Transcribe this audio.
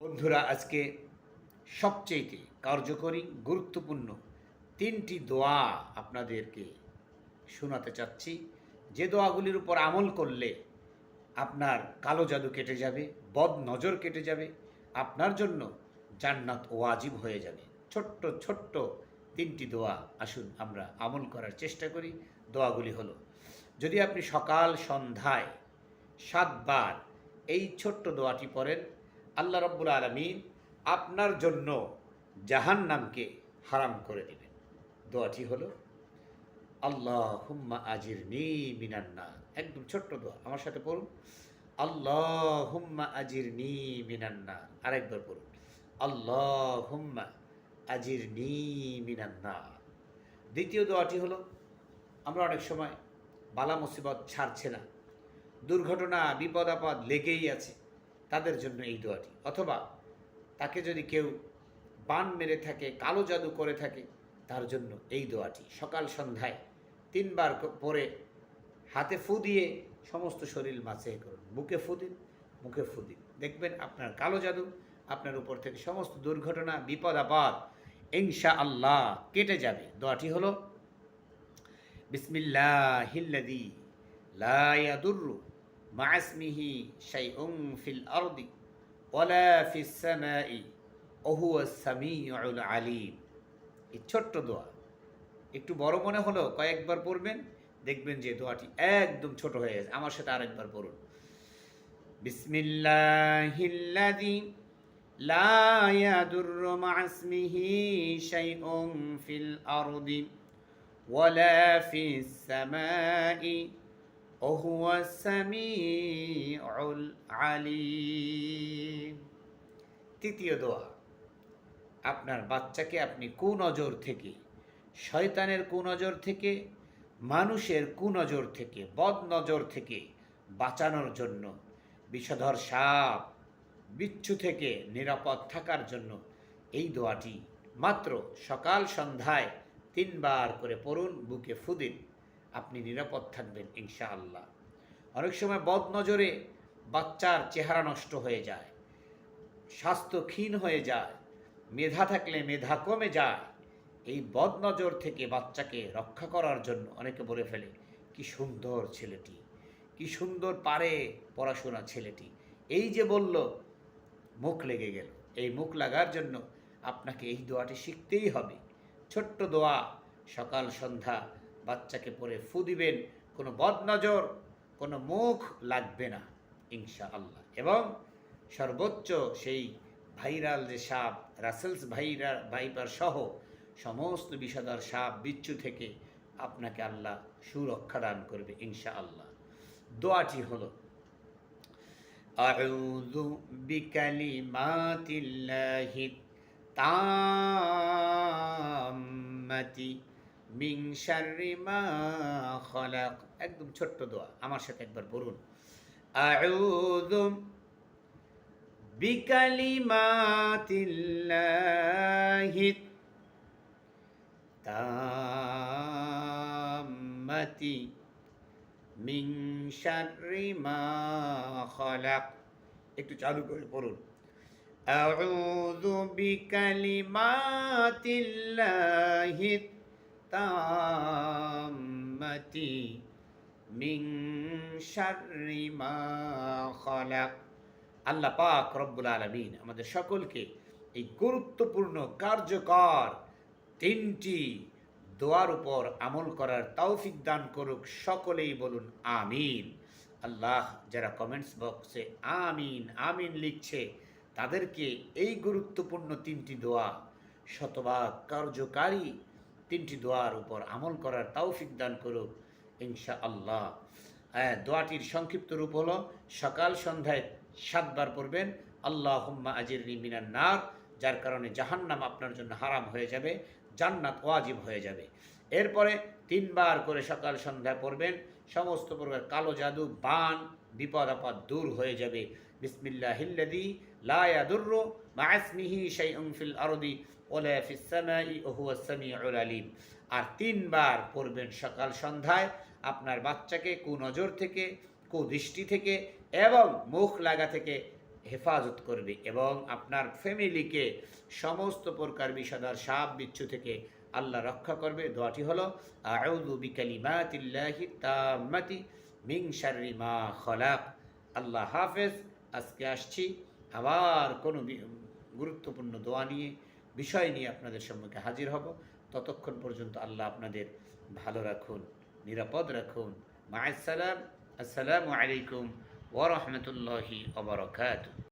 বন্ধুরা, আজকে সবচেয়ে কার্যকরী গুরুত্বপূর্ণ তিনটি দোয়া আপনাদেরকে শোনাতে চাচ্ছি, যে দোয়াগুলির উপর আমল করলে আপনার কালো জাদু কেটে যাবে, বদ নজর কেটে যাবে, আপনার জন্য জান্নাত ওয়াজিব হয়ে যাবে। ছোট্ট ছোট্ট তিনটি দোয়া, আসুন আমরা আমল করার চেষ্টা করি। দোয়াগুলি হলো, যদি আপনি সকাল সন্ধ্যায় 7 বার এই ছোট্ট দোয়াটি পড়েন, আল্লাহ রব্বুল আলামিন আপনার জন্য জাহান্নামকে হারাম করে দেবেন। দোয়াটি হলো, আল্লাহুম্মা আজিরনি মিনান নার। একদম ছোট্ট দোয়া, আমার সাথে পড়ুন। আল্লাহুম্মা আজিরনি মিনান নার। আরেকবার পড়ুন, আল্লাহুম্মা আজিরনি মিনান নার। দ্বিতীয় দোয়াটি হলো, আমরা অনেক সময় বালা মুসিবত ছাড়ছে না, দুর্ঘটনা বিপদ আপদ লেগেই আছে, তাদের জন্য এই দোয়াটি। অথবা তাকে যদি কেউ বান মেরে থাকে, কালো জাদু করে থাকে, তার জন্য এই দোয়াটি সকাল সন্ধ্যায় 3 বার পরে হাতে ফু দিয়ে সমস্ত শরীর মাঝে করুন। বুকে ফু দিন, মুখে ফু দিন, দেখবেন আপনার কালো জাদু, আপনার উপর থেকে সমস্ত দুর্ঘটনা বিপদ আপদ ইনশা আল্লাহ কেটে যাবে। দোয়াটি হলো, বিসমিল্লাহিল্লাযী লা ইয়াদুররু মা ইসমিহি শাইউন ফিল আরদি ওয়ালা ফিস সামাই ওয়া হুয়াস সামিউল আলিম। এই ছোট্ট দোয়া একটু বড় মনে হলো, কয়েকবার পড়বেন, দেখবেন যে দোয়াটি একদম ছোট হয়ে গেছে। আমার সাথে আরেকবার পড়ুন, বিসমিল্লাহিল্লাযী লা ইয়াদুররু মা ইসমিহি শাইউন ফিল আরদি ওয়ালা ফিস সামাই ওয়া হুয়াস সামিউল আলিম। তৃতীয় দোয়া, আপনার বাচ্চাকে আপনি কুনজর থেকে, শয়তানের কুনজর থেকে, মানুষের কুনজর থেকে, বদ নজর থেকে বাঁচানোর জন্য, বিষধর সাপ বিচ্ছু থেকে নিরাপদ থাকার জন্য এই দোয়াটি মাত্র সকাল সন্ধ্যায় 3 বার করে পড়ুন, বুকে ফু দিন, আপনি নিরাপদ থাকবেন ইনশাআল্লাহ। অনেক সময় বদ নজরে বাচ্চার চেহারা নষ্ট হয়ে যায়, স্বাস্থ্য ক্ষীণ হয়ে যায়, মেধা থাকলে মেধা কমে যায়। এই বদ নজর থেকে বাচ্চাকে রক্ষা করার জন্য অনেকে বলে ফেলে, কি সুন্দর ছেলেটি, কি সুন্দর পারে পড়াশোনা ছেলেটি, এই যে বলল, মুখ লেগে গেল। এই মুখ লাগার জন্য আপনাকে এই দোয়াটি শিখতেই হবে। ছোট্ট দোয়া, সকাল সন্ধ্যা বাচ্চাকে পড়ে ফু দিবেন, কোনো বদনজর, কোনো মুখ লাগবে না ইনশাআল্লাহ। এবং সর্বোচ্চ সেই ভাইরাল যে সাপ, রাসেলস ভাইপার সহ সমস্ত বিষধর সাপ বিচ্ছু থেকে আপনাকে আল্লাহ সুরক্ষা দান করবে ইনশাআল্লাহ। দোয়াটি হলো, আউযু বিকালিমাতিল্লাহি তাম্মাতি মিন শাররি মা খালাক। একদম ছোট্ট দোয়া, আমার সাথে একবার পড়ুন, আউযু বিকালিমাতিল্লাহি তাম্মাতি মিন শাররি মা খালাক। একটু চালু করে পড়ুন, আউযু বিকালিমাতিল্লাহি তাম্মাতি মিন শাররি মা খালাক। আল্লাহ পাক রব্বুল আলামিন আমাদের সকলকে এই গুরুত্বপূর্ণ কার্যকর 3টি দোয়ার উপর আমল করার তৌফিক দান করুক। সকলেই বলুন আমিন। আল্লাহ, যারা কমেন্টস বক্সে আমিন আমিন লিখছে, তাদেরকে এই গুরুত্বপূর্ণ 3টি দোয়া, শতভাগ কার্যকারী 3টি দোয়ার উপর আমল করার তৌফিক দান করুক ইনশাআল্লাহ। দোয়াটির সংক্ষিপ্ত রূপ হলো, সকাল সন্ধ্যায় 7 বার পড়বেন, আল্লাহুম্মা আজিরনি মিনান নার, যার কারণে জাহান্নাম আপনার জন্য হারাম হয়ে যাবে, জান্নাত ওয়াজিব হয়ে যাবে। এরপরে 3 বার করে সকাল সন্ধ্যায় পড়বেন, সমস্ত প্রকার কালো জাদু, বান, বিপদ আপদ দূর হয়ে যাবে। বিসমিল্লাহিল্লাযী লা ইয়াদুররু মা ইসমিহি শাইউন ফিল আরদি ওয়ালা ফিস সামাই ওয়া হুয়াস সামিউল আলিম। আর 3 বার পড়বেন সকাল সন্ধ্যায়, আপনার বাচ্চাকে কুনজর থেকে, কুদৃষ্টি থেকে এবং মুখ লাগা থেকে হেফাজত করবে এবং আপনার ফ্যামিলিকে সমস্ত প্রকার বিষাদার সাপ বিচ্ছু থেকে আল্লাহ রক্ষা করবে। দোয়াটি হলো আউযু বিকালিমাতিল্লাহি তাম্মাতি মিন শাররি মা খলাক। আল্লাহ হাফেজ। আজকে আসছি আবার কোনো গুরুত্বপূর্ণ দোয়া নিয়ে, বিষয় নিয়ে আপনাদের সম্মুখে হাজির হব। ততক্ষণ পর্যন্ত আল্লাহ আপনাদের ভালো রাখুন, নিরাপদ রাখুন। মা'আস সালাম। আসসালামু আলাইকুম ওয়া রাহমাতুল্লাহি ওয়া বারাকাতুহু।